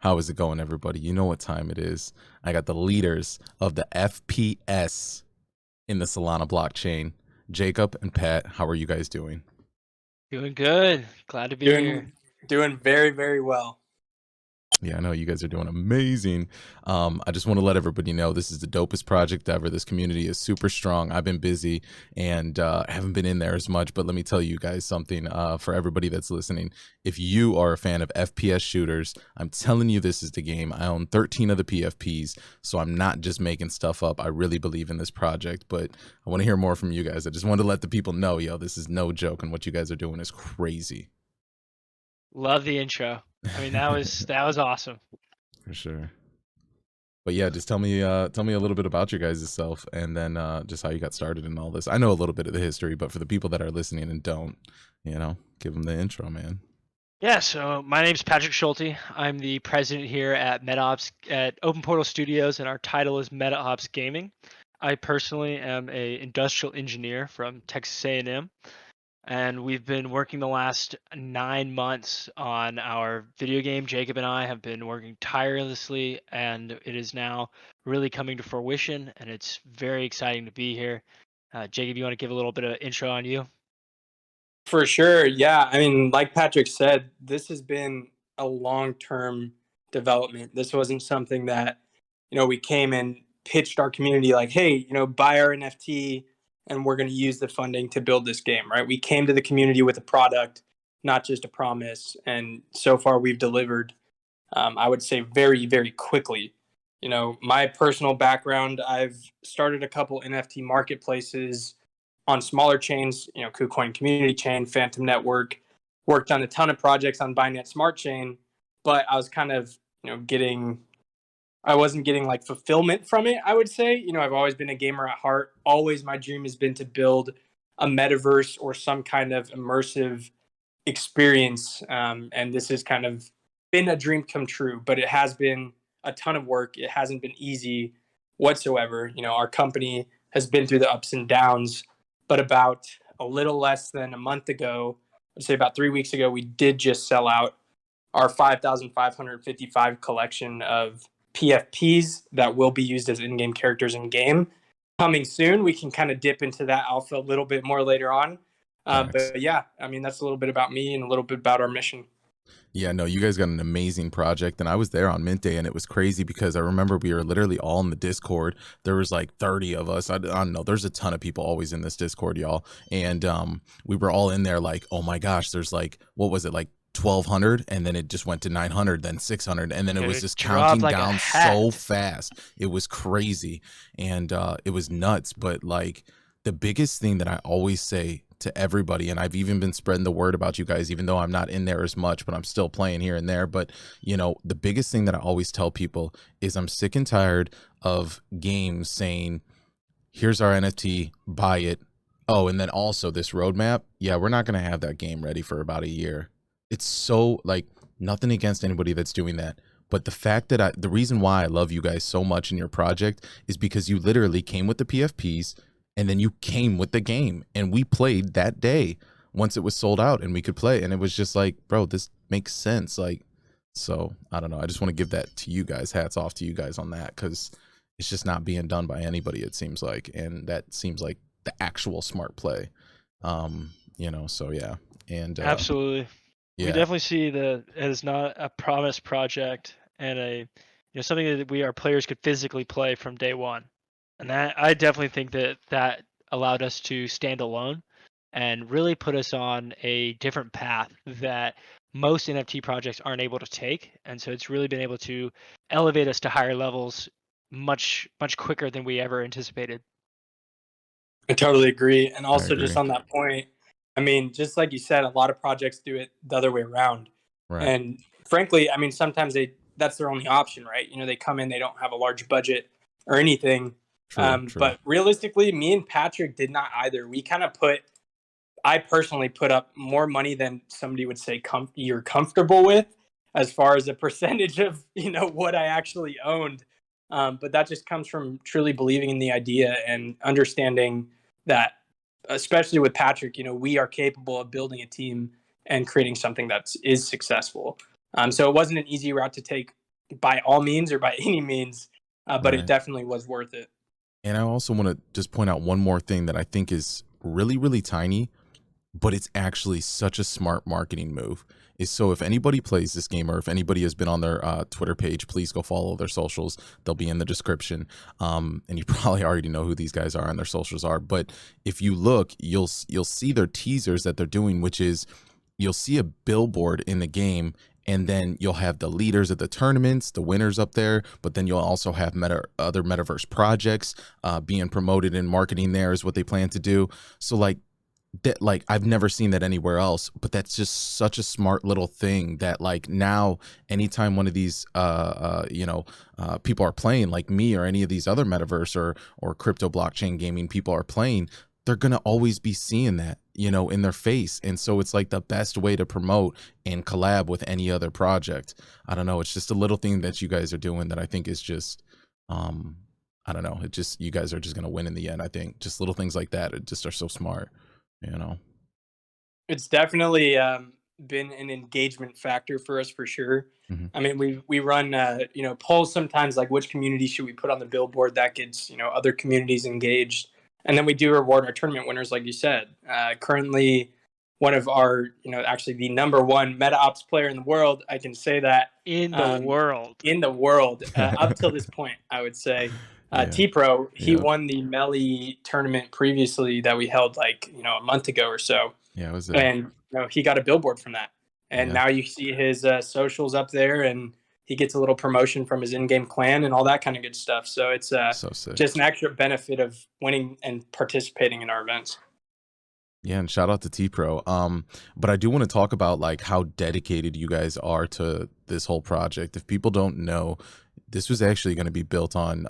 How is it going, everybody? You know what time it is. I got the leaders of the FPS in the Solana blockchain, Jacob and Pat. How are you guys doing? Doing good. Glad to be here. Doing very, very well. Yeah, I know you guys are doing amazing. I just want to let everybody know this is the dopest project ever. This community is super strong. I've been busy and haven't been in there as much, but let me tell you guys something for everybody that's listening. If you are a fan of FPS shooters, I'm telling you this is the game. I own 13 of the PFPs, so I'm not just making stuff up. I really believe in this project, but I want to hear more from you guys. I just want to let the people know, yo, this is no joke, and what you guys are doing is crazy. Love the intro. I mean, that was awesome. For sure. But yeah, just tell me a little bit about your guys' self, and then just how you got started in all this. I know a little bit of the history, but for the people that are listening and don't, give them the intro, man. Yeah, so my name's Patrick Schulte. I'm the president here at MetaOps at Open Portal Studios, and our title is MetaOps Gaming. I personally am a industrial engineer from Texas A&M, and we've been working the last 9 months on our video game. Jacob and I have been working tirelessly, and it is now really coming to fruition, and it's very exciting to be here. Jacob, you want to give a little bit of intro on you? For sure. Yeah. I mean, like Patrick said, this has been a long-term development. This wasn't something that, we came and pitched our community like, hey, buy our NFT and we're going to use the funding to build this game, right? We came to the community with a product, not just a promise. And so far we've delivered, I would say very, very quickly. My personal background, I've started a couple NFT marketplaces on smaller chains, KuCoin Community Chain, Phantom Network, worked on a ton of projects on Binance Smart Chain, but I was kind of, I wasn't getting like fulfillment from it, I would say. I've always been a gamer at heart. Always my dream has been to build a metaverse or some kind of immersive experience. And this has kind of been a dream come true, but it has been a ton of work. It hasn't been easy whatsoever. Our company has been through the ups and downs, but about a little less than a month ago, I'd say about 3 weeks ago, we did just sell out our 5,555 collection of PFPs that will be used as in-game characters in game. Coming soon, we can kind of dip into that alpha a little bit more later on. But yeah, I mean, that's a little bit about me and a little bit about our mission. Yeah, no, you guys got an amazing project, and I was there on Mint Day, and it was crazy because I remember we were literally all in the Discord. There was like 30 of us. I don't know. There's a ton of people always in this Discord, y'all, and we were all in there like, oh my gosh, there's like, what was it, like 1,200, and then it just went to 900, then 600, and then it was just counting like down so fast. It was crazy, and it was nuts. But like the biggest thing that I always say to everybody, and I've even been spreading the word about you guys, even though I'm not in there as much, but I'm still playing here and there. But the biggest thing that I always tell people is I'm sick and tired of games saying, here's our NFT, buy it. Oh, and then also this roadmap. Yeah, we're not going to have that game ready for about a year. It's so like, nothing against anybody that's doing that. But the fact that the reason why I love you guys so much in your project is because you literally came with the PFPs, and then you came with the game, and we played that day once it was sold out and we could play. And it was just like, bro, this makes sense. Like, so I don't know. I just want to give that to you guys. Hats off to you guys on that, because it's just not being done by anybody, it seems like. And that seems like the actual smart play. So yeah. And Absolutely. yeah. We definitely see that as not a promise project and something that our players could physically play from day one. And that I definitely think that allowed us to stand alone and really put us on a different path that most NFT projects aren't able to take. And so it's really been able to elevate us to higher levels much, much quicker than we ever anticipated. I totally agree. And also agree. just on that point, I mean, just like you said, a lot of projects do it the other way around. Right. And frankly, I mean, sometimes that's their only option, right? They come in, they don't have a large budget or anything. True. But realistically, me and Patrick did not either. I personally put up more money than somebody would say you're comfortable with, as far as a percentage of, what I actually owned. But that just comes from truly believing in the idea and understanding that, especially with Patrick, we are capable of building a team and creating something that is successful. So it wasn't an easy route to take by all means or by any means, but it Right. definitely was worth it. And I also want to just point out one more thing that I think is really, really tiny, but it's actually such a smart marketing move. Is so if anybody plays this game or if anybody has been on their Twitter page, please go follow their socials. They'll be in the description. And you probably already know who these guys are and their socials are. But if you look, you'll see their teasers that they're doing, which is you'll see a billboard in the game, and then you'll have the leaders of the tournaments, the winners up there, but then you'll also have other metaverse projects being promoted and marketing there is what they plan to do. So like that, like I've never seen that anywhere else, but that's just such a smart little thing that like now anytime one of these people are playing, like me or any of these other metaverse or crypto blockchain gaming people are playing, they're gonna always be seeing that, in their face. And so it's like the best way to promote and collab with any other project. I don't know, it's just a little thing that you guys are doing that I think is just I don't know, it just, you guys are just gonna win in the end. I think just little things like that, it just are so smart, you know. It's definitely been an engagement factor for us for sure. Hmm. I mean, we run polls sometimes, like which community should we put on the billboard, that gets other communities engaged, and then we do reward our tournament winners, like you said. Currently, one of our actually the number one MetaOps player in the world, I can say that, In the um, world. in the world up till this point, I would say. Yeah. T Pro, he Yeah. won the Melly tournament previously that we held like a month ago or so, Yeah, I was there. and he got a billboard from that, and Yeah. now you see his socials up there, and he gets a little promotion from his in-game clan and all that kind of good stuff. So it's So sick. just an extra benefit of winning and participating in our events. Yeah, and shout out to T Pro. But I do want to talk about like how dedicated you guys are to this whole project. If people don't know, this was actually going to be built on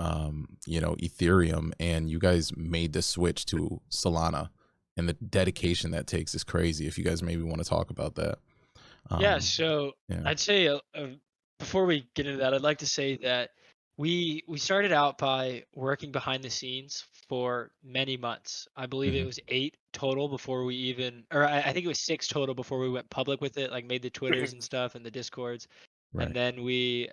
Ethereum, and you guys made the switch to Solana, and the dedication that takes is crazy. If you guys maybe want to talk about that. Yeah, Um, so yeah. I'd say before we get into that, I'd like to say that we started out by working behind the scenes for many months. I believe it Hmm. was 8 total before we even, or I think it was 6 total before we went public with it, like made the Twitters and stuff and the Discords, and Right. then we,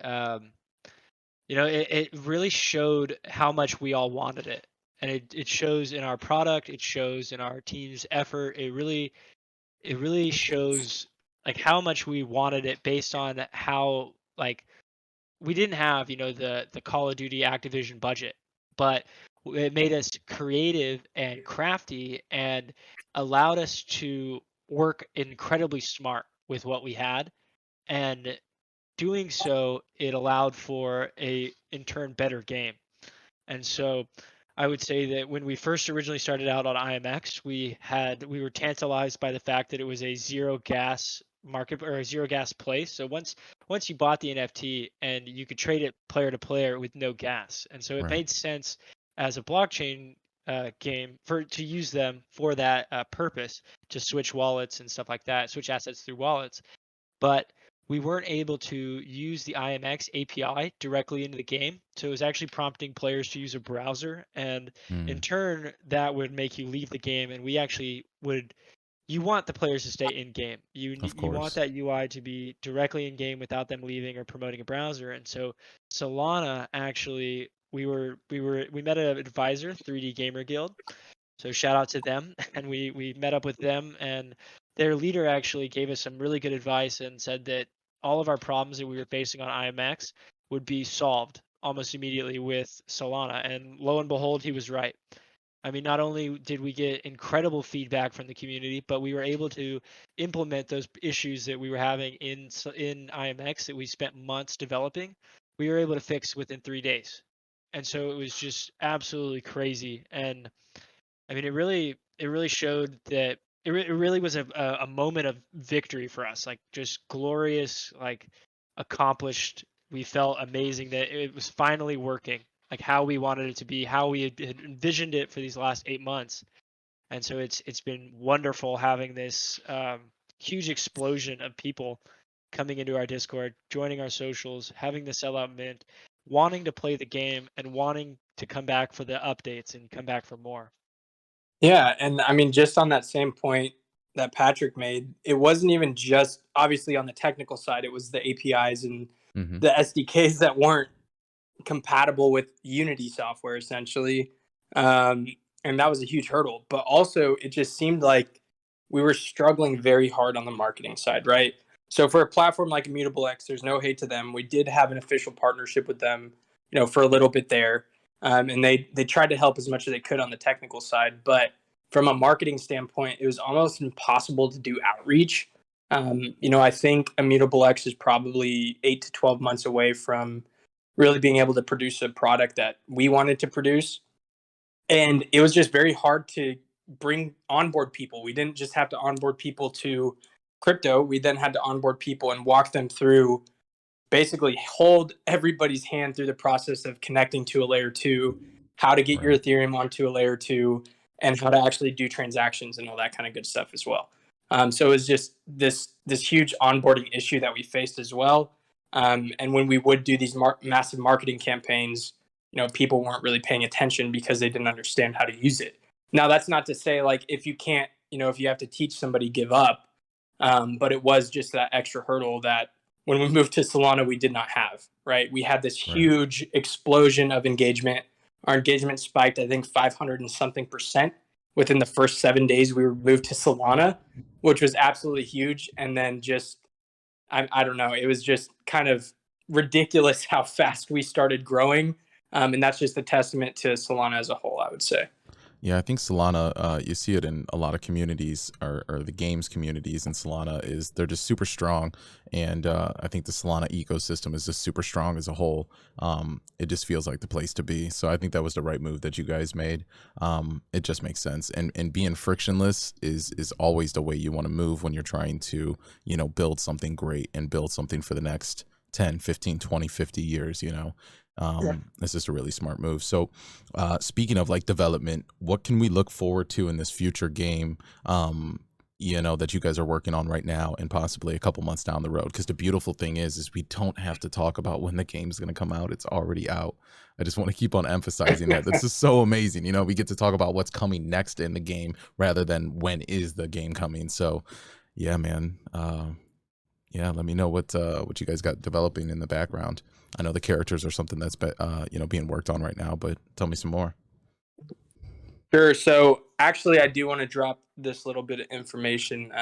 it really showed how much we all wanted it, and it shows in our product, it shows in our team's effort. It really shows like how much we wanted it based on how like we didn't have the Call of Duty Activision budget, but it made us creative and crafty and allowed us to work incredibly smart with what we had, and doing so it allowed for a in turn better game. And so I would say that when we first originally started out on IMX, we were tantalized by the fact that it was a zero gas market or a zero gas place. So once you bought the NFT and you could trade it player to player with no gas, and so it Right. made sense as a blockchain game for to use them for that purpose, to switch wallets and stuff like that, switch assets through wallets. But we weren't able to use the IMX API directly into the game. So it was actually prompting players to use a browser. And in Mm, turn, that would make you leave the game. And we actually would, you want the players to stay in game. of You want course. that UI to be directly in game without them leaving or promoting a browser. And so Solana actually, we met an advisor, 3D Gamer Guild, so shout out to them, and we met up with them, and their leader actually gave us some really good advice and said that all of our problems that we were facing on IMX would be solved almost immediately with Solana. And lo and behold, he was right. I mean, not only did we get incredible feedback from the community, but we were able to implement those issues that we were having in IMX that we spent months developing. We were able to fix within 3 days, and so it was just absolutely crazy. And I mean, it really showed that it really was a moment of victory for us, like just glorious, like accomplished. We felt amazing that it was finally working, like how we wanted it to be, how we had envisioned it for these last 8 months. And so it's been wonderful having this huge explosion of people coming into our Discord, joining our socials, having the sellout mint, wanting to play the game, and wanting to come back for the updates and come back for more. Yeah, and I mean, just on that same point that Patrick made, it wasn't even just obviously on the technical side, it was the APIs and the SDKs that weren't compatible with Unity software, essentially. And that was a huge hurdle. But also, it just seemed like we were struggling very hard on the marketing side, right? So for a platform like Immutable X, there's no hate to them. We did have an official partnership with them, for a little bit there. And they tried to help as much as they could on the technical side. But from a marketing standpoint, it was almost impossible to do outreach. I think Immutable X is probably 8 to 12 months away from really being able to produce a product that we wanted to produce. And it was just very hard to onboard people. We didn't just have to onboard people to crypto. We then had to onboard people and walk them through, basically hold everybody's hand through the process of connecting to a layer 2, how to get your Ethereum onto a layer 2, and how to actually do transactions and all that kind of good stuff as well. So it was just this huge onboarding issue that we faced as well. And when we would do these massive marketing campaigns, people weren't really paying attention because they didn't understand how to use it. Now, that's not to say like if you can't, if you have to teach somebody, give up. But it was just that extra hurdle that when we moved to Solana, we did not have, right? We had this huge explosion of engagement. Our engagement spiked, I think, 500 and something % within the first 7 days we were moved to Solana, which was absolutely huge. And then just, I don't know, it was just kind of ridiculous how fast we started growing. And that's just a testament to Solana as a whole, I would say. Yeah, I think Solana, you see it in a lot of communities, or the games communities in Solana, is they're just super strong. And I think the Solana ecosystem is just super strong as a whole. It just feels like the place to be. So I think that was the right move that you guys made. It just makes sense. And being frictionless is always the way you want to move when you're trying to, build something great and build something for the next 10, 15, 20, 50 years, It's just a really smart move. So speaking of like development, what can we look forward to in this future game, that you guys are working on right now and possibly a couple months down the road? Because the beautiful thing is we don't have to talk about when the game is going to come out. It's already out. I just want to keep on emphasizing that. This is so amazing. We get to talk about what's coming next in the game rather than when is the game coming. So yeah, man. Let me know what you guys got developing in the background. I know the characters are something that's being worked on right now, but tell me some more. Sure. So actually, I do want to drop this little bit of information.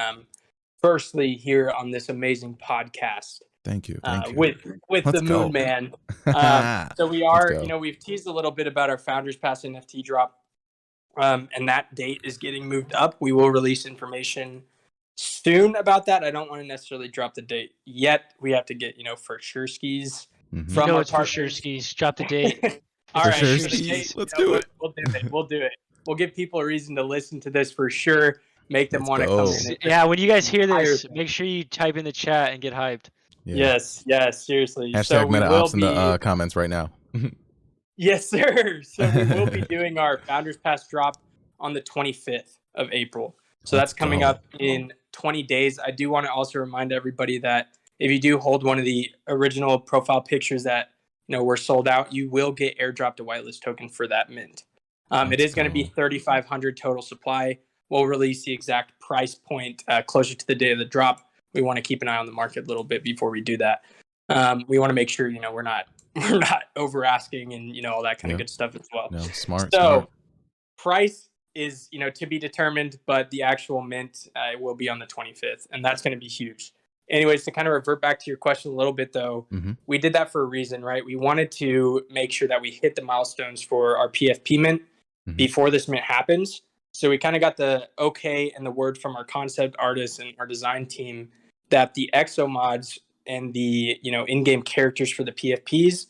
Firstly, here on this amazing podcast. Thank you. With Let's the go. Moon Man. So we are, we've teased a little bit about our Founders Pass NFT drop, and that date is getting moved up. We will release information soon about that. I don't want to necessarily drop the date yet. We have to get, for sure skis. From it's for sure skis. Drop the date. All right, sure skis. Let's do it. We'll do it. We'll do it. We'll give people a reason to listen to this for sure. Make them want to come in. Yeah, when you guys hear this, make sure you type in the chat and get hyped. Yeah. Yes, seriously. Hashtag MetaOps in the comments right now. Yes, sir. So we will be doing our Founders Pass drop on the 25th of April. So that's coming up in 20 days. I do want to also remind everybody that if you do hold one of the original profile pictures that were sold out, you will get airdropped a whitelist token for that mint. It is going to be 3,500 total supply. We'll release the exact price point closer to the day of the drop. We want to keep an eye on the market a little bit before we do that. We want to make sure we're not over asking and all that kind of good stuff as well. No, smart. Price is to be determined, but the actual mint will be on the 25th, and that's going to be huge. Anyways, to kind of revert back to your question a little bit, though, we did that for a reason, right? We wanted to make sure that we hit the milestones for our PFP mint before this mint happens. So we kind of got the okay and the word from our concept artists and our design team that the exo mods and the in-game characters for the PFPs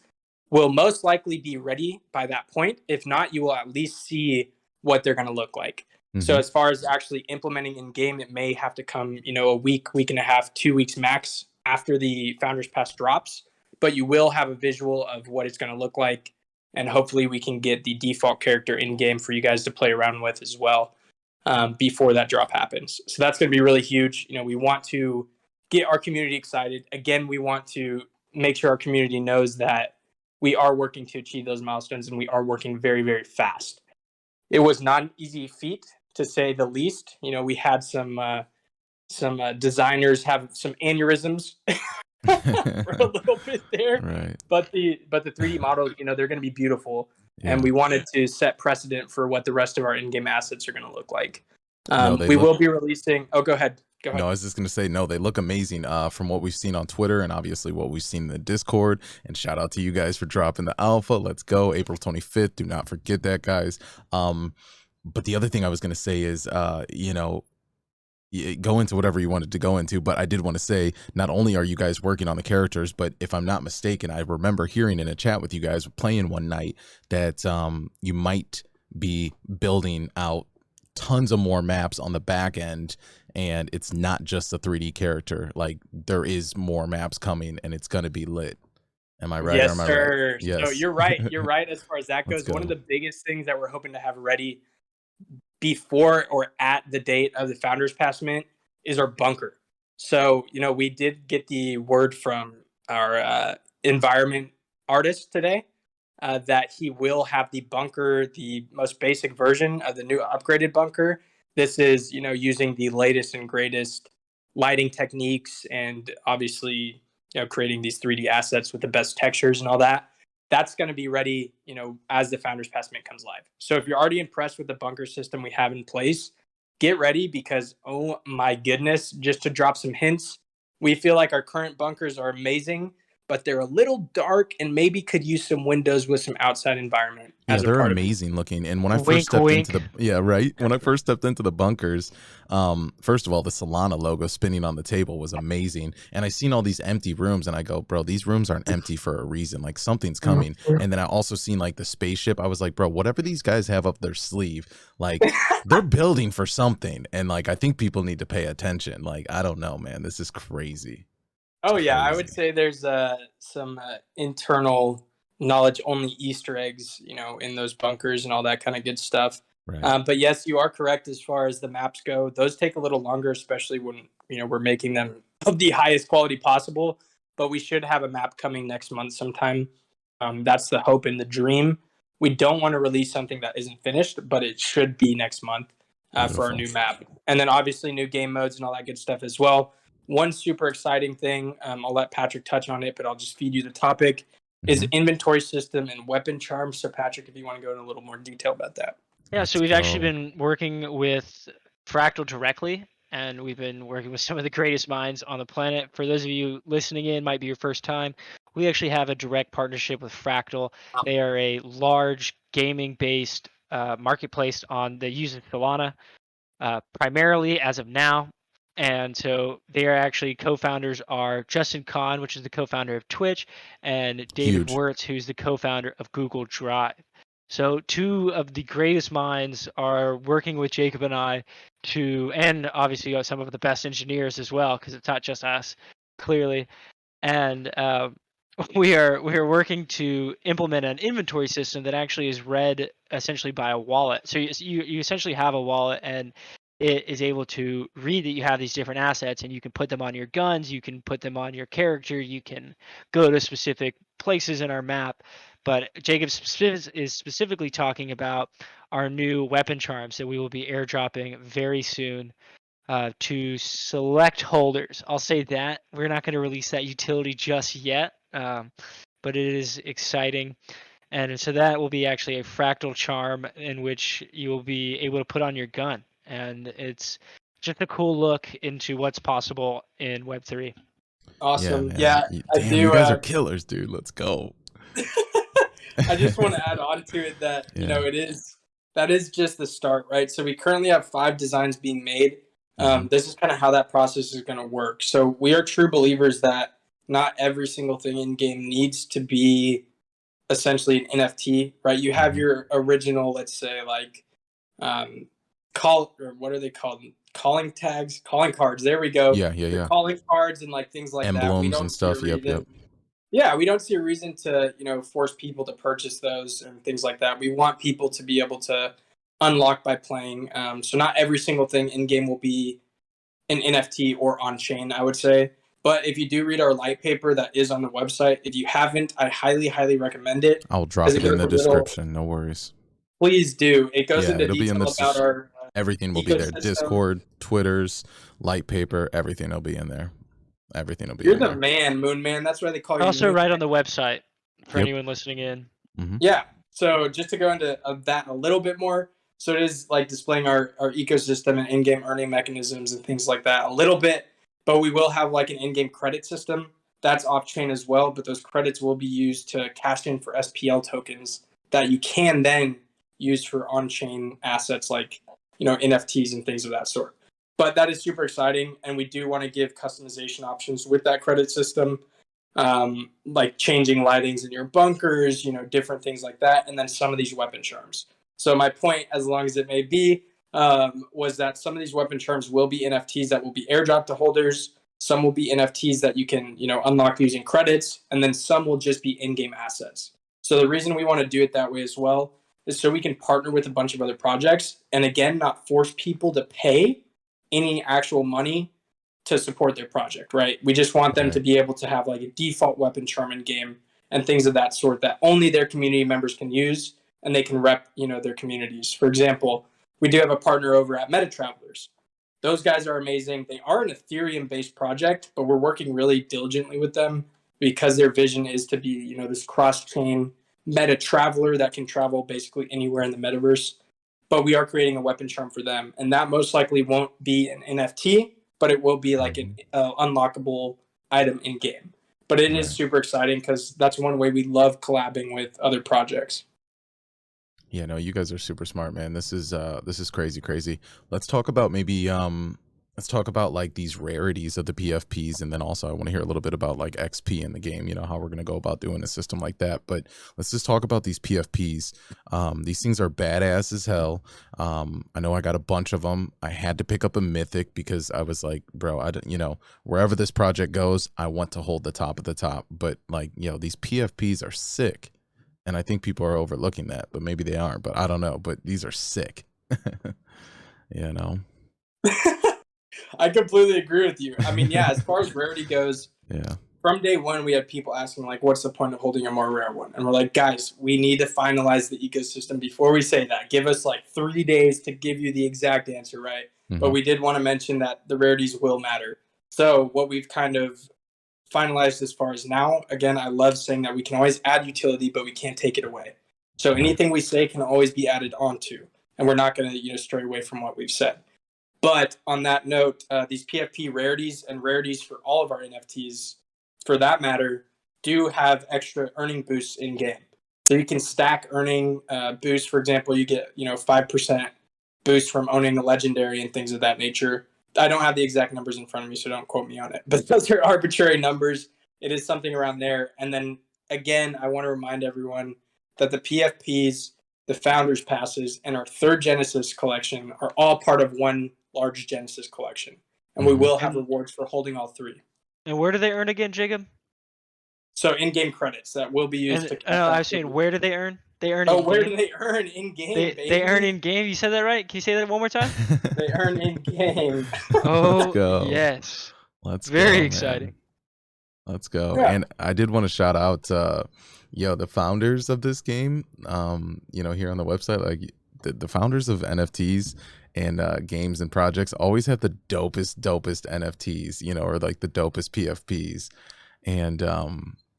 will most likely be ready by that point. If not, you will at least see what they're going to look like. So as far as actually implementing in game, it may have to come, a week and a half, 2 weeks max after the Founders Pass drops, but you will have a visual of what it's going to look like. And hopefully we can get the default character in game for you guys to play around with as well before that drop happens. So that's going to be really huge. We want to get our community excited. Again, we want to make sure our community knows that we are working to achieve those milestones and we are working very, very fast. It was not an easy feat, to say the least. We had some designers have some aneurysms for a little bit there. Right. But the 3D models, you know, they're going to be beautiful, and Yeah. we wanted to set precedent for what the rest of our in-game assets are going to look like. No, they We look. will be releasing. Oh, go ahead. Go No, ahead. I was just gonna say, no, they look amazing. From what we've seen on Twitter and obviously what we've seen in the Discord. And shout out to you guys for dropping the alpha. Let's go, April 25th. Do not forget that, guys. But the other thing I was gonna say is, you know, go into whatever you wanted to go into, but I did want to say, not only are you guys working on the characters, but if I'm not mistaken, I remember hearing in a chat with you guys playing one night that you might be building out tons of more maps on the back end, and it's not just a 3D character. Like, there is more maps coming, and it's gonna be lit. Am I right or Yes, am I right? sir. So Yes. you're right. You're right as far as that Let's goes. One of go. the biggest things that we're hoping to have ready before or at the date of the Founders Pass Mint is our bunker. So, you know, we did get the word from our environment artist today that he will have the bunker, the most basic version of the new upgraded bunker. This is, you know, using the latest and greatest lighting techniques and obviously, you know, creating these 3D assets with the best textures and all that. That's going to be ready, you know, as the Founders Pass Mint comes live. So if you're already impressed with the bunker system we have in place, get ready because, oh my goodness, just to drop some hints, we feel like our current bunkers are amazing, but they're a little dark and maybe could use some windows with some outside environment Yeah, as a they're part of it. amazing looking. And when I first Wink, stepped into wink. the, yeah, right. When I first stepped into the bunkers, first of all, the Solana logo spinning on the table was amazing. And I seen all these empty rooms and I go, bro, these rooms aren't empty for a reason. Like, something's coming. And then I also seen like the spaceship. I was like, bro, whatever these guys have up their sleeve, like, they're building for something. And like, I think people need to pay attention. Like, I don't know, man. This is crazy. Oh yeah, I would Crazy. say there's some internal knowledge only Easter eggs, you know, in those bunkers and all that kind of good stuff. Right. But yes, you are correct as far as the maps go. Those take a little longer, especially when, you know, we're making them of the highest quality possible. But we should have a map coming next month sometime. That's the hope and the dream. We don't want to release something that isn't finished, but it should be next month for our Beautiful. new map, and then obviously new game modes and all that good stuff as well. One super exciting thing, I'll let Patrick touch on it, but I'll just feed you the topic, is Mhm. inventory system and weapon charms. So Patrick, if you want to go in a little more detail about that. Yeah, so Let's we've actually go. been working with Fractal directly, and we've been working with some of the greatest minds on the planet. For those of you listening in, might be your first time. We actually have a direct partnership with Fractal. They are a large gaming-based marketplace on the use of Solana, primarily as of now. And so they are actually co-founders are Justin Kahn, which is the co-founder of Twitch, and David Huge. Wirtz, who's the co-founder of Google Drive. So two of the greatest minds are working with Jacob and I to, and obviously some of the best engineers as well, because it's not just us, clearly. And we are working to implement an inventory system that actually is read essentially by a wallet. So you essentially have a wallet, and it is able to read that you have these different assets, and you can put them on your guns, you can put them on your character, you can go to specific places in our map. But Jacob is specifically talking about our new weapon charms that we will be airdropping very soon to select holders. I'll say that. We're not going to release that utility just yet, but it is exciting. And so that will be actually a fractal charm in which you will be able to put on your gun. And it's just a cool look into what's possible in Web3. Yeah, Awesome. man. Yeah, I Damn, you do. guys are killers, dude. Let's go. I just want to add on to it that, you Yeah. know, that is just the start, right? So we currently have 5 designs being made. Mhm. This is kind of how that process is going to work. So we are true believers that not every single thing in game needs to be essentially an NFT, right? You have Mhm. your original, let's say, like call, or what are they called? Calling tags, calling cards. There we go. Yeah, yeah, Your yeah. calling cards and like things like that. We Emblems and don't see a stuff. Yep, yep. reason. Yeah, we don't see a reason to, you know, force people to purchase those and things like that. We want people to be able to unlock by playing. So not every single thing in game will be an NFT or on chain, I would say. But if you do read our light paper that is on the website, if you haven't, I highly, highly recommend it I'll drop because it it in goes the a little. description. No worries. Please do. It goes Yeah, into it'll be in detail about this. our Everything will be there. ecosystem. Discord, Twitters, light paper, everything will be in there. everything will be You're in the there. man, Moon Man. That's why they call you Also, Moon. right on the website for Yep. anyone listening in. Yeah. So just to go into that a little bit more, so it is like displaying our ecosystem and in-game earning mechanisms and things like that a little bit, but we will have like an in-game credit system that's off-chain as well, but those credits will be used to cash in for SPL tokens that you can then use for on-chain assets like, NFTs and things of that sort. But that is super exciting, and we do want to give customization options with that credit system, like changing lightings in your bunkers, different things like that, and then some of these weapon charms. So my point, as long as it may be, was that some of these weapon charms will be NFTs that will be airdropped to holders. Some will be NFTs that you can, unlock using credits, and then some will just be in-game assets. So the reason we want to do it that way as well is so we can partner with a bunch of other projects, and again, not force people to pay any actual money to support their project, right? We just want them to be able to have like a default weapon charm in game and things of that sort that only their community members can use, and they can rep, their communities. For example, we do have a partner over at MetaTravelers. Those guys are amazing. They are an Ethereum-based project, but we're working really diligently with them because their vision is to be, this cross-chain meta traveler that can travel basically anywhere in the metaverse. But we are creating a weapon charm for them, and that most likely won't be an NFT, but it will be like an unlockable item in game. But it is super exciting because that's one way we love collabing with other projects. Yeah, no, you guys are super smart, man. This is crazy. Let's talk about like these rarities of the PFPs, and then also I want to hear a little bit about like XP in the game, how we're gonna go about doing a system like that. But let's just talk about these PFPs. These things are badass as hell. I know I got a bunch of them. I had to pick up a mythic because I was like, bro, I don't, wherever this project goes, I want to hold the top of the top. But like, these PFPs are sick. And I think people are overlooking that, but maybe they aren't. But I don't know. But these are sick. I completely agree with you. I mean, yeah, as far as rarity goes, from day one, we had people asking, like, what's the point of holding a more rare one? And we're like, guys, we need to finalize the ecosystem before we say that. Give us like 3 days to give you the exact answer, right? But we did want to mention that the rarities will matter. So what we've kind of finalized as far as now, again, I love saying that we can always add utility, but we can't take it away. So anything we say can always be added onto, and we're not going to stray away from what we've said. But on that note, these PFP rarities and rarities for all of our NFTs, for that matter, do have extra earning boosts in game. So you can stack earning boosts. For example, you get 5% boost from owning a legendary and things of that nature. I don't have the exact numbers in front of me, so don't quote me on it. But those are arbitrary numbers. It is something around there. And then again, I want to remind everyone that the PFPs, the Founders Passes, and our third Genesis collection are all part of one large Genesis collection. And we will have rewards for holding all three. And where do they earn again, Jacob? So in-game credits that will be used to. I was saying, where do they earn? They earn. Where do they earn in game? They earn in game. You said that right? Can you say that one more time? They earn in game. Oh, let's go. Yes. Very exciting. Man. Let's go. Yeah. And I did want to shout out, the founders of this game. Here on the website, like the founders of NFTs and games and projects always have the dopest NFTs, or like the dopest PFPs. And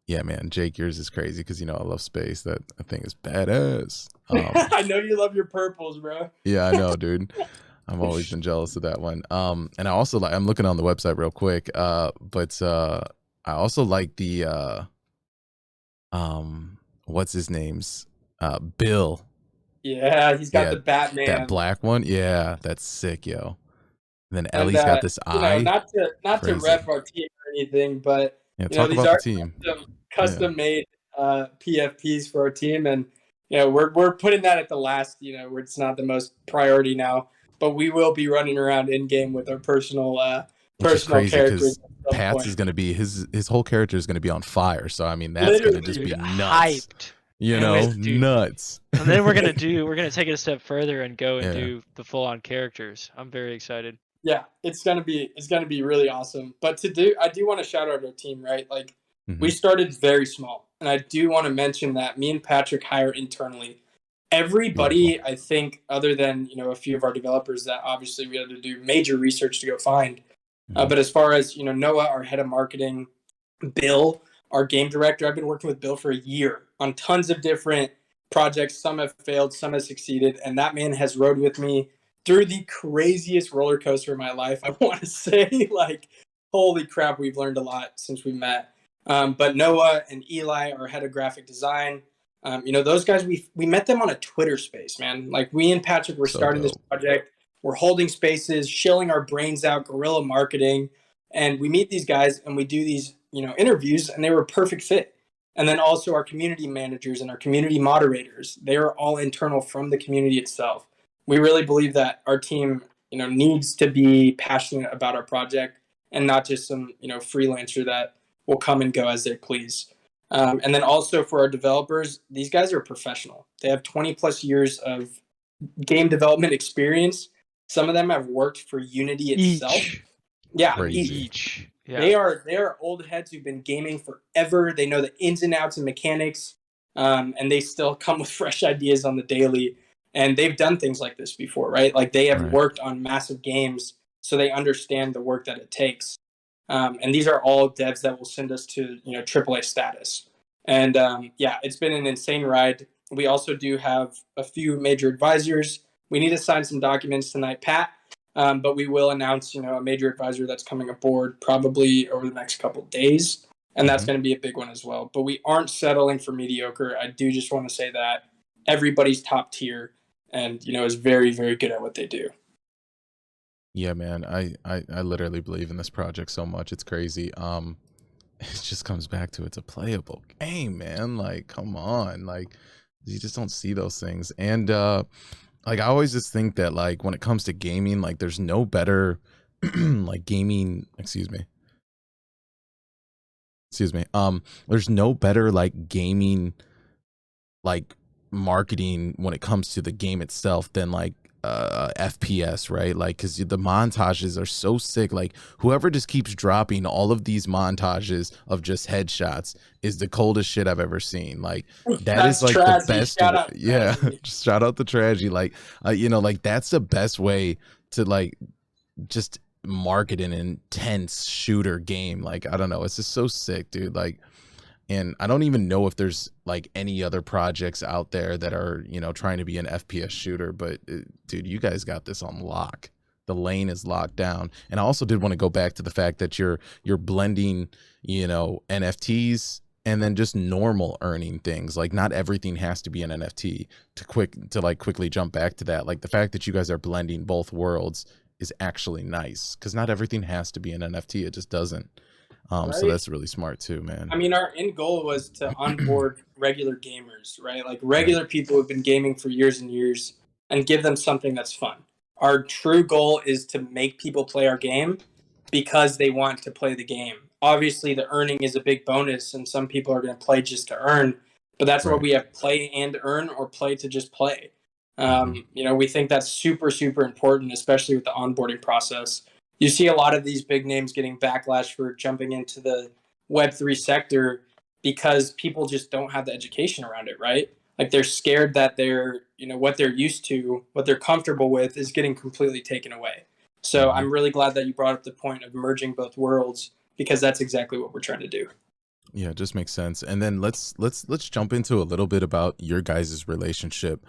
yeah, man, Jake, yours is crazy because I love space. That thing is badass. I know you love your purples, bro. Yeah, I know, dude. I've always been jealous of that one. And I also I'm looking on the website real quick. But I also like the what's his name's Bill. Yeah, he's got the Batman. That black one. Yeah, that's sick, yo. And then Ellie's got this eye. Not to rep our team or anything, but talk these about are the team. Custom made PFPs for our team, and we're putting that at the last, where it's not the most priority now, but we will be running around in game with our personal characters. Pats is gonna be his whole character is gonna be on fire. So I mean that's gonna just be nuts. Hyped. Nuts. And then we're gonna take it a step further and go and do the full on characters. I'm very excited. Yeah, it's gonna be really awesome. But I do want to shout out our team, right? Like we started very small, and I do want to mention that me and Patrick hire internally. Everybody, I think, other than a few of our developers that obviously we had to do major research to go find, But as far as, Noah, our head of marketing, Bill, our game director, I've been working with Bill for a year on tons of different projects. Some have failed, some have succeeded. And that man has rode with me through the craziest roller coaster of my life. I want to say, like, holy crap, we've learned a lot since we met. But Noah and Eli, our head of graphic design, those guys, we met them on a Twitter space, man. Like, we and Patrick were So starting this dope. project. We're holding spaces, shilling our brains out, guerrilla marketing. And we meet these guys and we do these, interviews, and they were a perfect fit. And then also our community managers and our community moderators, they are all internal from the community itself. We really believe that our team, needs to be passionate about our project and not just some, freelancer that will come and go as they please. And then also for our developers, these guys are professional. They have 20 plus years of game development experience. Some of them have worked for Unity itself. Each. Yeah, Crazy. Each. Yeah. they are old heads who've been gaming forever. They know the ins and outs and mechanics, and they still come with fresh ideas on the daily. And they've done things like this before, right? Like they have Right. worked on massive games, so they understand the work that it takes. And these are all devs that will send us to AAA status. And it's been an insane ride. We also do have a few major advisors. We need to sign some documents tonight, Pat. But we will announce, a major advisor that's coming aboard probably over the next couple of days, and that's going to be a big one as well. But we aren't settling for mediocre. I do just want to say that everybody's top tier, and is very, very good at what they do. Yeah, man. I literally believe in this project so much. It's crazy. It just comes back to it's a playable game, man. Like, come on. Like, you just don't see those things. And like I always just think that like when it comes to gaming, like there's no better like gaming, excuse me. There's no better like gaming like marketing when it comes to the game itself than like FPS, right? Like because the montages are so sick. Like whoever just keeps dropping all of these montages of just headshots is the coldest shit I've ever seen. Like that is like the best. Shout out, yeah, Tragedy. just shout out the tragedy. Like like that's the best way to like just market an intense shooter game. Like I don't know, it's just so sick, dude. Like, and I don't even know if there's like any other projects out there that are, trying to be an FPS shooter, but dude, you guys got this on lock. The lane is locked down. And I also did want to go back to the fact that you're blending, NFTs and then just normal earning things. Like not everything has to be an NFT. To quickly jump back to that. Like the fact that you guys are blending both worlds is actually nice because not everything has to be an NFT. It just doesn't. Right? So that's really smart too, man. I mean, our end goal was to onboard regular gamers, right? Like regular people who've been gaming for years and years and give them something that's fun. Our true goal is to make people play our game because they want to play the game. Obviously, the earning is a big bonus, and some people are going to play just to earn, but that's why Right. we have play and earn or play to just play. We think that's super, super important, especially with the onboarding process. You see a lot of these big names getting backlash for jumping into the Web3 sector because people just don't have the education around it, right? Like they're scared that what they're used to, what they're comfortable with is getting completely taken away. So I'm really glad that you brought up the point of merging both worlds because that's exactly what we're trying to do. Yeah, it just makes sense. And then let's jump into a little bit about your guys' relationship.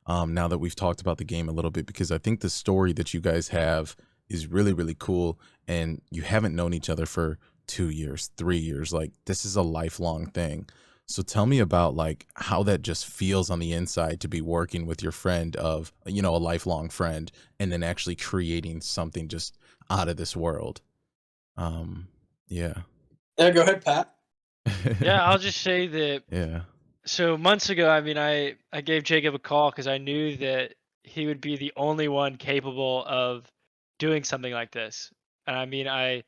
Now that we've talked about the game a little bit, because I think the story that you guys have is really, really cool. And you haven't known each other for 2 years, 3 years. Like this is a lifelong thing. So tell me about like how that just feels on the inside to be working with your friend of, a lifelong friend and then actually creating something just out of this world. Yeah. Yeah, go ahead, Pat. Yeah, I'll just say that. Yeah. So months ago, I mean, I gave Jacob a call because I knew that he would be the only one capable of doing something like this. And I mean, I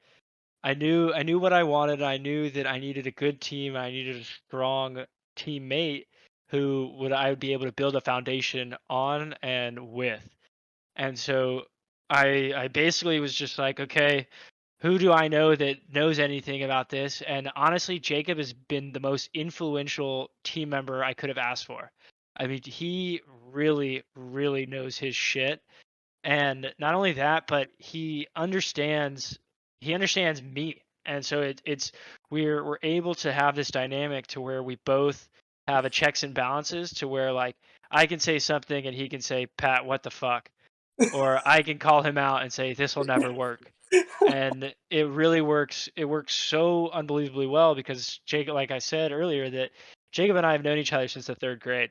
knew what I wanted. I knew that I needed a good team. I needed a strong teammate who I would be able to build a foundation on and with. And so I basically was just like, okay, who do I know that knows anything about this? And honestly, Jacob has been the most influential team member I could have asked for. I mean, he really, really knows his shit. And not only that, but he understands he understands me, and so it's we're able to have this dynamic to where we both have a checks and balances to where like I can say something and he can say, Pat, what the fuck, or I can call him out and say this will never work. And it really works. It works so unbelievably well because Jacob, like I said earlier, that Jacob and I have known each other since the third grade,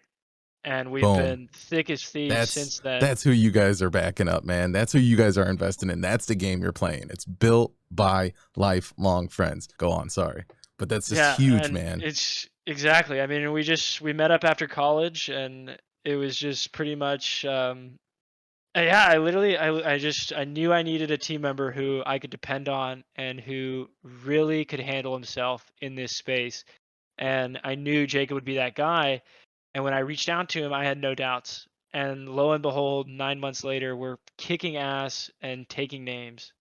and we've Boom. been thick as thieves since then. That's who you guys are backing up, man. That's who you guys are investing in. That's the game you're playing. It's built by lifelong friends. Go on, sorry. But that's just Yeah, huge, and man. it's exactly. I mean, we met up after college, and it was just pretty much. Yeah, I literally, I knew I needed a team member who I could depend on and who really could handle himself in this space. And I knew Jacob would be that guy. And when I reached out to him, I had no doubts. And lo and behold, 9 months later, we're kicking ass and taking names.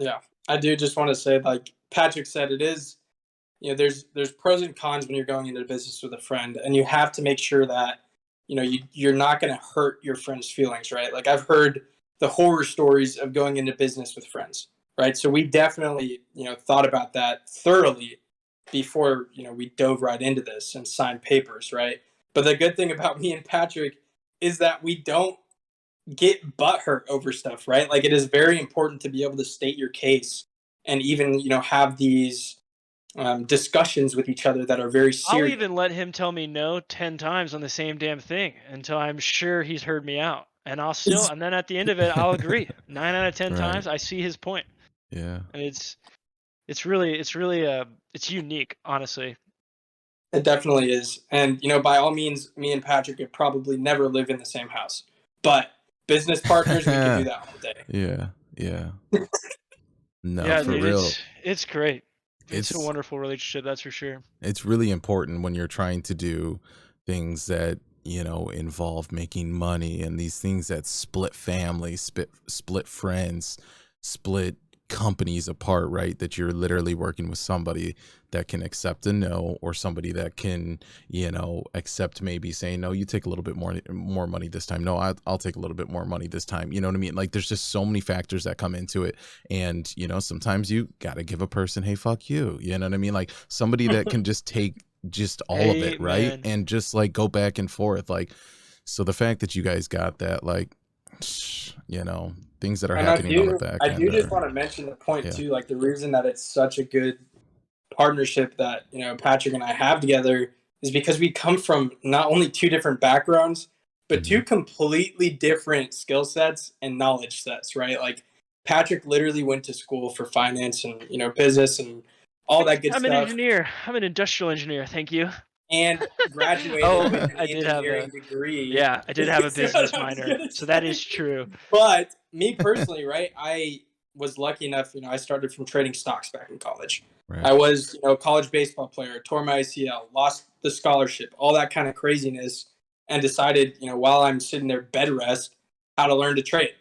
Yeah, I do just want to say, like Patrick said, it is, there's pros and cons when you're going into business with a friend, and you have to make sure that you're not going to hurt your friend's feelings, right? Like I've heard the horror stories of going into business with friends, right? So we definitely thought about that thoroughly before we dove right into this and signed papers, right? But the good thing about me and Patrick is that we don't get butthurt over stuff, right? Like it is very important to be able to state your case and even have these discussions with each other that are very I'll serious. even let him tell me no 10 times on the same damn thing until I'm sure he's heard me out. And and then at the end of it, I'll agree. 9 out of 10 Right. times, I see his point. Yeah. And it's it's unique, honestly. It definitely is. And by all means, me and Patrick could probably never live in the same house. But business partners, we could do that all day. Yeah. Yeah. No, Yeah, for dude, real. it's great. It's a It's wonderful relationship, that's for sure. it's really important when you're trying to do things that involve making money, and these things that split families, split friends, split companies apart, right? That you're literally working with somebody that can accept a no, or somebody that can accept maybe saying no, you take a little bit more money this time. No, I'll take a little bit more money this time. You know what I mean? Like there's just so many factors that come into it, and sometimes you gotta give a person, hey, fuck you know what I mean? Like somebody that can just take just all of it, right? Amen. And just like go back and forth. Like, so the fact that you guys got that, like, things that are And I happening on the do, back I end do just are, want to mention the point yeah. too, like the reason that it's such a good partnership that Patrick and I have together is because we come from not only two different backgrounds, but two Mhm. completely different skill sets and knowledge sets, right? Like Patrick literally went to school for finance and business and all that good I'm an stuff, engineer. I'm an industrial engineer, thank you. and graduated Oh, with an I did have engineering a degree. yeah, I did have a That's what business I was minor. gonna So that say. is true. But me personally, right? I was lucky enough, I started from trading stocks back in college. Right. I was, a college baseball player, tore my ACL, lost the scholarship, all that kind of craziness, and decided, while I'm sitting there bed rest, how to learn to trade.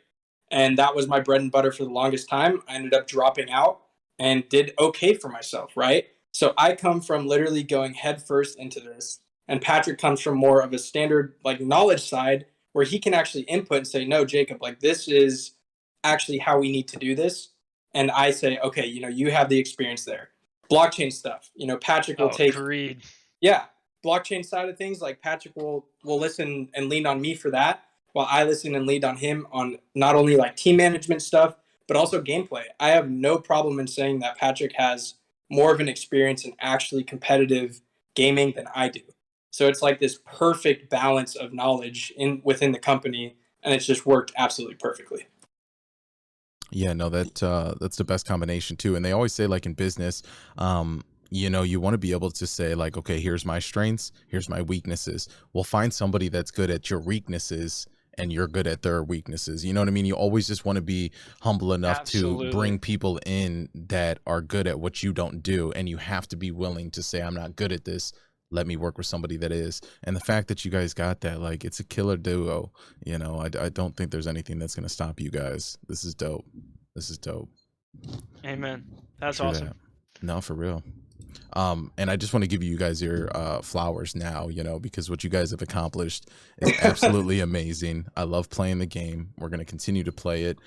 And that was my bread and butter for the longest time. I ended up dropping out and did okay for myself, right? So I come from literally going headfirst into this, and Patrick comes from more of a standard like knowledge side where he can actually input and say, no, Jacob, like this is actually how we need to do this. And I say, okay, you have the experience there. Blockchain stuff, Patrick will Oh, take, agreed. yeah, blockchain side of things. Like Patrick will listen and lean on me for that, while I listen and lead on him on not only like team management stuff, but also gameplay. I have no problem in saying that Patrick has more of an experience in actually competitive gaming than I do. So it's like this perfect balance of knowledge within the company, and it's just worked absolutely perfectly. Yeah, no, that's the best combination too. And they always say, like in business, you want to be able to say like, okay, here's my strengths, here's my weaknesses. We'll find somebody that's good at your weaknesses and you're good at their weaknesses. You know what I mean? You always just want to be humble enough to Absolutely. bring people in that are good at what you don't do. And you have to be willing to say, I'm not good at this. Let me work with somebody that is. And the fact that you guys got that, like, it's a killer duo. I don't think there's anything that's going to stop you guys. This is dope. This is dope. Amen. That's True awesome. that. No, for real. And I just want to give you guys your flowers now, because what you guys have accomplished is absolutely amazing. I love playing the game. We're going to continue to play it,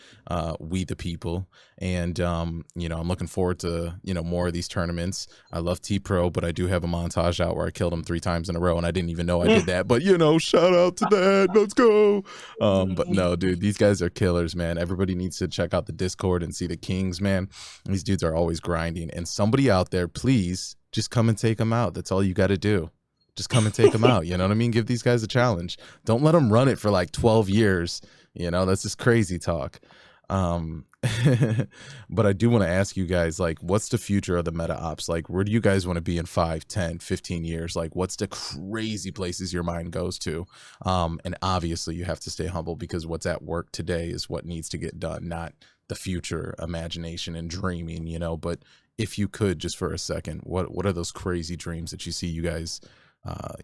we the people. And, I'm looking forward to, more of these tournaments. I love T-Pro, but I do have a montage out where I killed him 3 times in a row, and I didn't even know I did that. But, shout out to that. Let's go. But no, dude, these guys are killers, man. Everybody needs to check out the Discord and see the Kings, man. These dudes are always grinding. And somebody out there, please just come and take them out. That's all you got to do. Just come and take them out. You know what I mean? Give these guys a challenge. Don't let them run it for like 12 years. That's just crazy talk. But I do want to ask you guys, like, what's the future of the MetaOps? Like, where do you guys want to be in 5, 10, 15 years? Like, what's the crazy places your mind goes to? And obviously you have to stay humble, because what's at work today is what needs to get done, not the future imagination and dreaming, but if you could just for a second, what are those crazy dreams that you see you guys,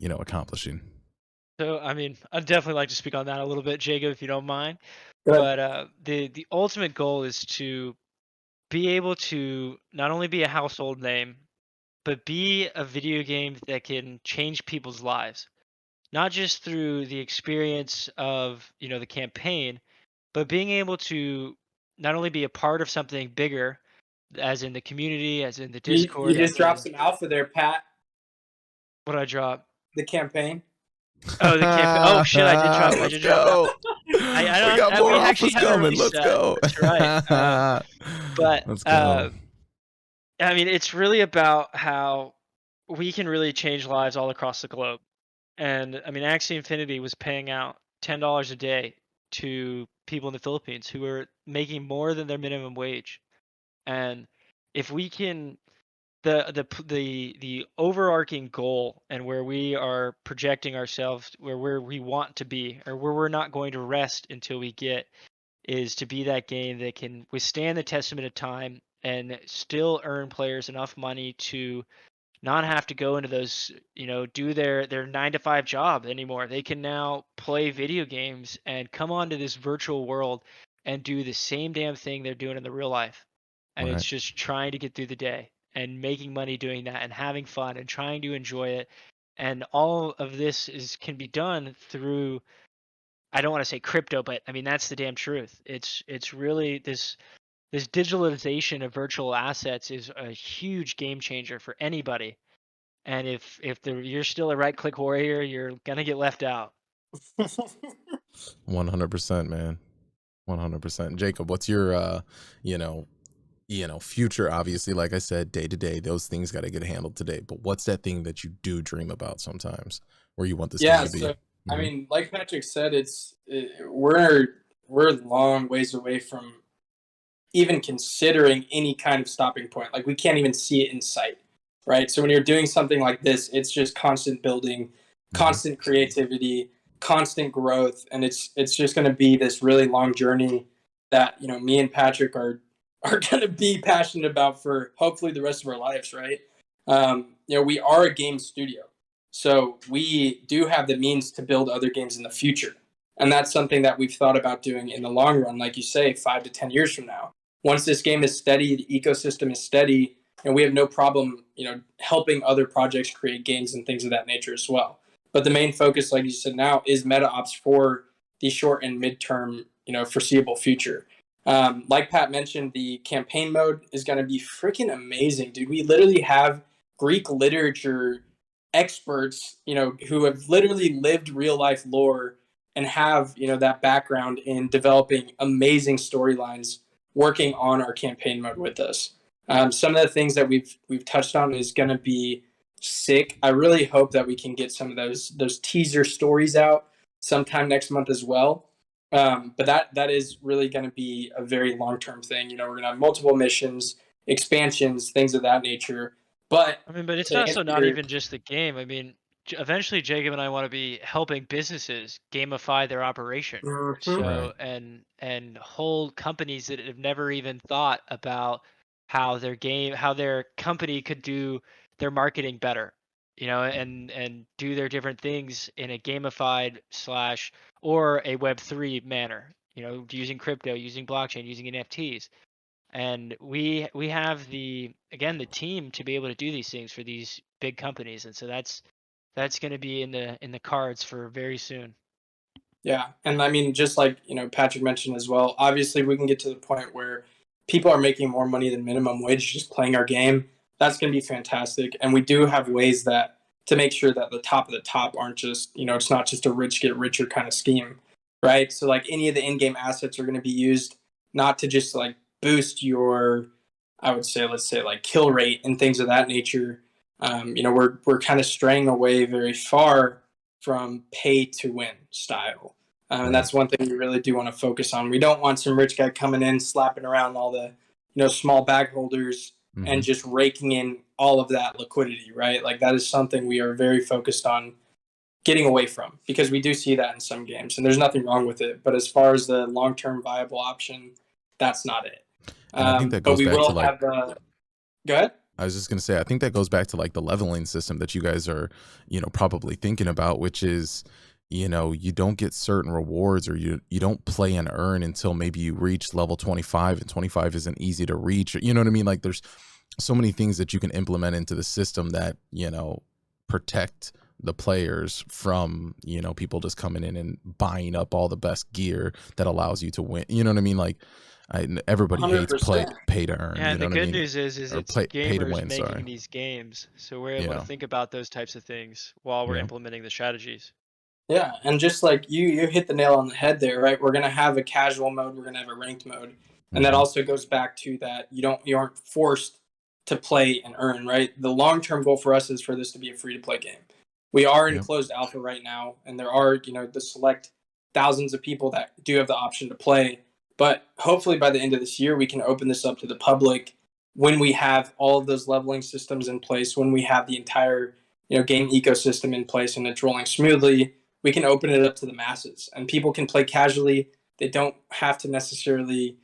accomplishing? So, I mean, I'd definitely like to speak on that a little bit, Jacob, if you don't mind. Good. But the ultimate goal is to be able to not only be a household name, but be a video game that can change people's lives, not just through the experience of the campaign, but being able to not only be a part of something bigger, as in the community, as in the You Discord, just as dropped in some alpha there, Pat. what I drop. The campaign. Oh, the campaign. Oh shit, I Let's did drop it. go. I We don't. got more We actually offers haven't coming. released Let's that. go. That's right. But Let's go. I mean, it's really about how we can really change lives all across the globe. And I mean, Axie Infinity was paying out $10 a day to people in the Philippines who are making more than their minimum wage. And if we can, the overarching goal and where we are projecting ourselves, where we want to be, or where we're not going to rest until we get, is to be that game that can withstand the testament of time and still earn players enough money to not have to go into those, do their 9 to 5 job anymore. They can now play video games and come onto this virtual world and do the same damn thing they're doing in the real life. And it's Right. just trying to get through the day and making money doing that and having fun and trying to enjoy it. And all of this can be done through, I don't want to say crypto, but I mean that's the damn truth. It's really this digitalization of virtual assets is a huge game changer for anybody. And you're still a right click warrior, you're gonna get left out. 100%, man. 100%. Jacob, what's your future? Obviously, like I said, day to day, those things got to get handled today. But what's that thing that you do dream about sometimes, where you want this game Yeah. to be? So I Mhm. mean, like Patrick said, we're a long ways away from even considering any kind of stopping point. Like we can't even see it in sight, right? So when you're doing something like this, it's just constant building, Mhm. constant creativity, constant growth, and it's just going to be this really long journey that me and Patrick are going to be passionate about for hopefully the rest of our lives, right? We are a game studio, so we do have the means to build other games in the future, and that's something that we've thought about doing in the long run, like you say, 5 to 10 years from now. Once this game is steady, the ecosystem is steady, and we have no problem, helping other projects create games and things of that nature as well. But the main focus, like you said now, is MetaOps for the short and midterm, foreseeable future. Like Pat mentioned, the campaign mode is going to be freaking amazing, dude. We literally have Greek literature experts, who have literally lived real life lore and have, that background in developing amazing storylines working on our campaign mode with us. Some of the things that we've touched on is going to be sick. I really hope that we can get some of those teaser stories out sometime next month as well. But that is really going to be a very long term thing. We're going to have multiple missions, expansions, things of that nature. But I mean, but it's to also answer not your even just the game. I mean, eventually Jacob and I want to be helping businesses gamify their operation. Mhm. Right. So and hold companies that have never even thought about how their company could do their marketing better, and do their different things in a gamified slash or a Web3 manner, using crypto, using blockchain, using NFTs. and we have the team to be able to do these things for these big companies, and so that's going to be in the cards for very soon. Yeah, and I mean, just like Patrick mentioned as well. Obviously, we can get to the point where people are making more money than minimum wage just playing our game. That's going to be fantastic, and we do have ways that to make sure that the top of the top aren't just it's not just a rich get richer kind of scheme, right? So like any of the in-game assets are going to be used not to just like boost your, I would say, let's say like kill rate and things of that nature. We're kind of straying away very far from pay to win style. And that's one thing we really do want to focus on. We don't want some rich guy coming in, slapping around all the, small bag holders and just raking in all of that liquidity, right? Like that is something we are very focused on getting away from because we do see that in some games and there's nothing wrong with it. But as far as the long-term viable option, that's not it. And I think that But goes we back to will like, have go ahead. I was just going to say, I think that goes back to like the leveling system that you guys are, probably thinking about, which is, you don't get certain rewards or you don't play and earn until maybe you reach level 25, and 25 isn't easy to reach. You know what I mean? Like there's so many things that you can implement into the system that, protect the players from, people just coming in and buying up all the best gear that allows you to win. You know what I mean? Like everybody hates 100%. pay to earn. And you know the what I good mean? news is Or it's pay to gamers win. making Sorry. these games, so we're able to Yeah. think about those types of things while we're Yeah. implementing the strategies. Yeah, and just like you hit the nail on the head there, right? We're gonna have a casual mode, we're gonna have a ranked mode, and that also goes back to that you aren't forced to play and earn, right? The long term goal for us is for this to be a free to play game. We are in Yep. closed alpha right now, and there are the select thousands of people that do have the option to play. But hopefully by the end of this year, we can open this up to the public when we have all of those leveling systems in place, when we have the entire game ecosystem in place and it's rolling smoothly. We can open it up to the masses and people can play casually. They don't have to necessarily,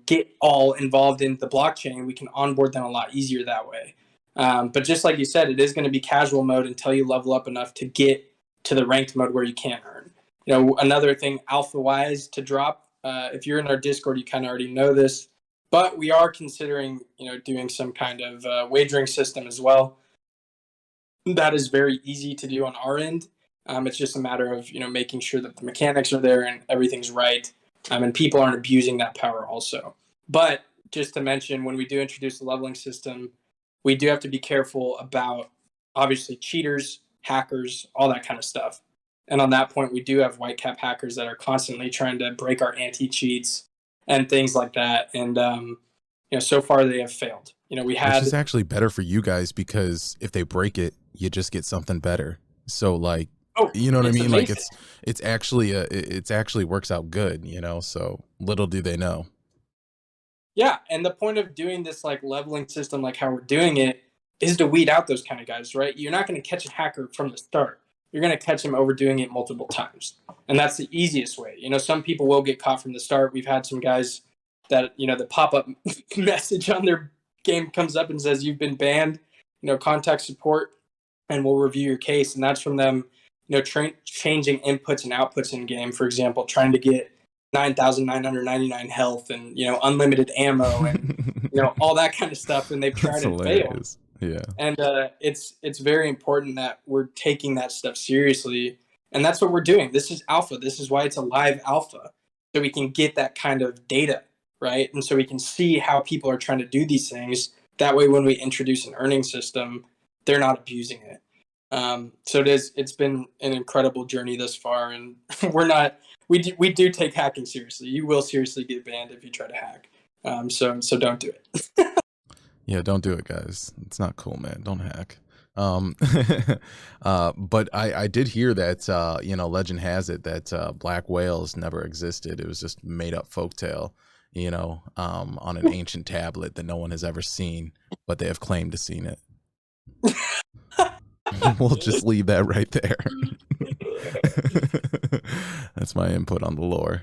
get all involved in the blockchain. We can onboard them a lot easier that way. But just like you said, it is going to be casual mode until you level up enough to get to the ranked mode where you can earn. Another thing alpha wise to drop, if you're in our Discord, you kind of already know this, but we are considering, doing some kind of wagering system as well. That is very easy to do on our end. It's just a matter of making sure that the mechanics are there and everything's right, and people aren't abusing that power also. But just to mention, when we do introduce the leveling system, we do have to be careful about obviously cheaters, hackers, all that kind of stuff. And on that point, we do have white cap hackers that are constantly trying to break our anti cheats and things like that. And so far they have failed. We had, which is actually better for you guys because if they break it, you just get something better. So like, you know what I mean? amazing. Like it's actually works out good, so little do they know. Yeah, and the point of doing this like leveling system, like how we're doing it, is to weed out those kind of guys, right? You're not going to catch a hacker from the start. You're going to catch him overdoing it multiple times, and that's the easiest way. Some people will get caught from the start. We've had some guys that the pop-up message on their game comes up and says you've been banned. Contact support, and we'll review your case, and that's from them. Changing inputs and outputs in game, for example, trying to get 9,999 health and unlimited ammo and all that kind of stuff, and they've tried and failed. Yeah, and it's very important that we're taking that stuff seriously, and that's what we're doing. This is alpha. This is why it's a live alpha, so we can get that kind of data, right? And so we can see how people are trying to do these things. That way, when we introduce an earning system, they're not abusing it. So it's been an incredible journey thus far, and we do take hacking seriously. You will seriously get banned if you try to hack. So don't do it. Yeah, don't do it, guys. It's not cool, man. Don't hack. But I did hear that legend has it that black whales never existed. It was just made up folktale, on an ancient tablet that no one has ever seen, but they have claimed to seen it. We'll just leave that right there. That's my input on the lore.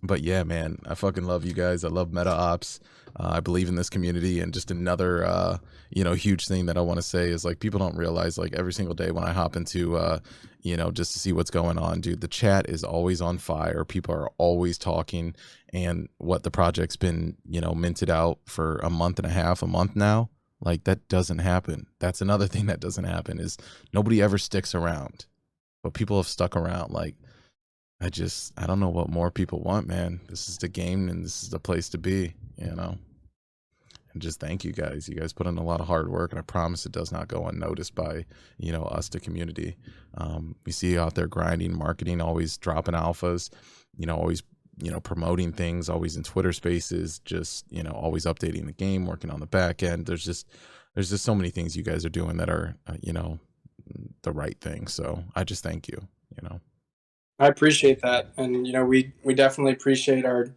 But yeah, man, I fucking love you guys. I love MetaOps. I believe in this community. And just another, huge thing that I want to say is like people don't realize like every single day when I hop into, just to see what's going on, dude, the chat is always on fire. People are always talking. And what the project's been, minted out for a month and a half, a month now. Like that doesn't happen. That's another thing that doesn't happen is nobody ever sticks around. But people have stuck around. Like, I don't know what more people want, man. This is the game and this is the place to be, And just thank you guys. You guys put in a lot of hard work, and I promise it does not go unnoticed by, us, the community. We see you out there grinding, marketing, always dropping alphas, always, promoting things, always in Twitter spaces, just, always updating the game, working on the back end. There's just so many things you guys are doing that are, the right thing. So I just thank you, I appreciate that. And, we definitely appreciate our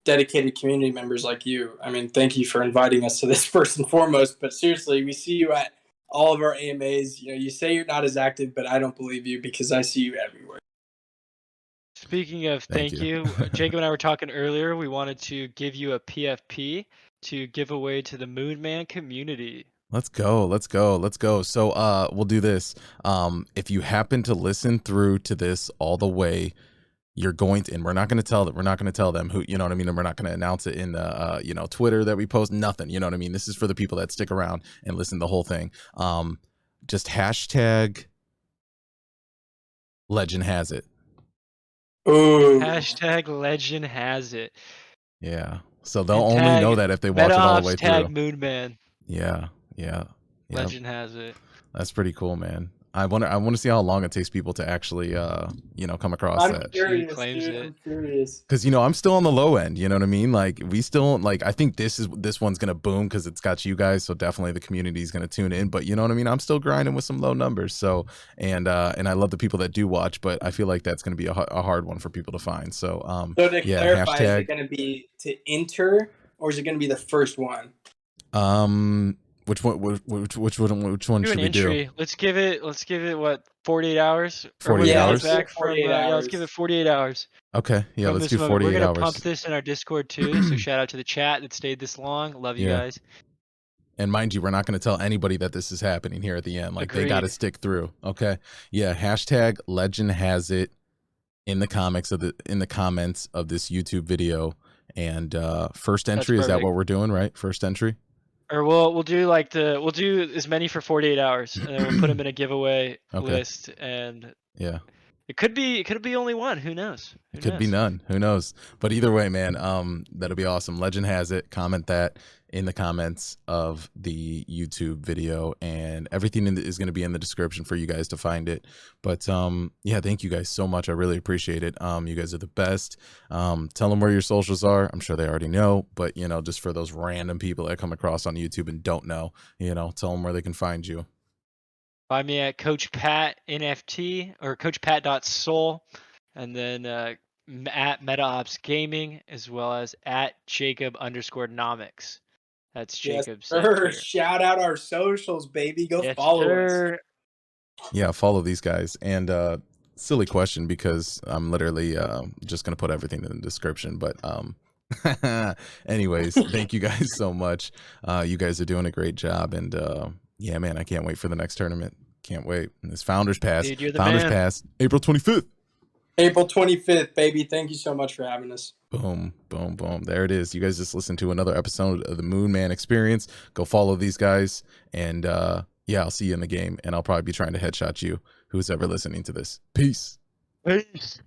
dedicated community members like you. I mean, thank you for inviting us to this first and foremost. But seriously, we see you at all of our AMAs. You say you're not as active, but I don't believe you because I see you everywhere. Speaking of thank you, Jacob and I were talking earlier. We wanted to give you a PFP to give away to the Moonman community. Let's go. So we'll do this. If you happen to listen through to this all the way, you're going to, and we're not going to tell them who, you know what I mean? And we're not going to announce it in the Twitter that we post, nothing, you know what I mean? This is for the people that stick around and listen to the whole thing. Just hashtag legend has it. Ooh. Hashtag legend has it. Yeah. So they'll only know that if they watch it all the way through. Tag Moonman. Yeah. Legend has it. That's pretty cool, man. I want to see how long it takes people to actually, come across that. I'm curious. Because I'm still on the low end. You know what I mean? Like we still I think this one's gonna boom because it's got you guys. So definitely the community is gonna tune in. But you know what I mean? I'm still grinding with some low numbers. So and I love the people that do watch, but I feel like that's gonna be a hard one for people to find. So so to clarify, is it gonna be to enter or is it gonna be the first one? Which one should we do? Let's give it what 48 hours. 48 hours. Back from, let's give it 48 hours. Okay, yeah, let's do 48 hours. We're gonna hours. pump this in our Discord too. So shout out to the chat that stayed this long. Love you guys. And mind you, we're not going to tell anybody that this is happening here at the end. Like Agreed. They got to stick through. Okay, yeah. Hashtag legend has it in the comments of this YouTube video. And first entry, is that what we're doing? Right, first entry. Or we'll do we'll do as many for 48 hours, and then we'll put them in a giveaway list. And yeah, it could be only one. Who knows? It could be none. Who knows? But either way, man, that'll be awesome. Legend has it. Comment that in the comments of the YouTube video, and everything is going to be in the description for you guys to find it. But yeah, thank you guys so much. I really appreciate it. You guys are the best. Tell them where your socials are. I'm sure they already know, but just for those random people that come across on YouTube and don't know, tell them where they can find you. Find me at Coach Pat NFT or CoachPat.soul, and then at MetaOps Gaming, as well as at Jacob_nomics. That's Jacob's. Yes, shout out our socials, baby. Go follow us. Yeah, follow these guys. And silly question because I'm literally just gonna put everything in the description. But anyways, thank you guys so much. You guys are doing a great job, and yeah, man, I can't wait for the next tournament. Can't wait. And this Founders Pass. Dude, Founders Pass, April 25th. April 25th, baby. Thank you so much for having us. Boom, boom, boom. There it is. You guys just listened to another episode of the Moonman Experience. Go follow these guys. And yeah, I'll see you in the game. And I'll probably be trying to headshot you, who's ever listening to this. Peace. Peace.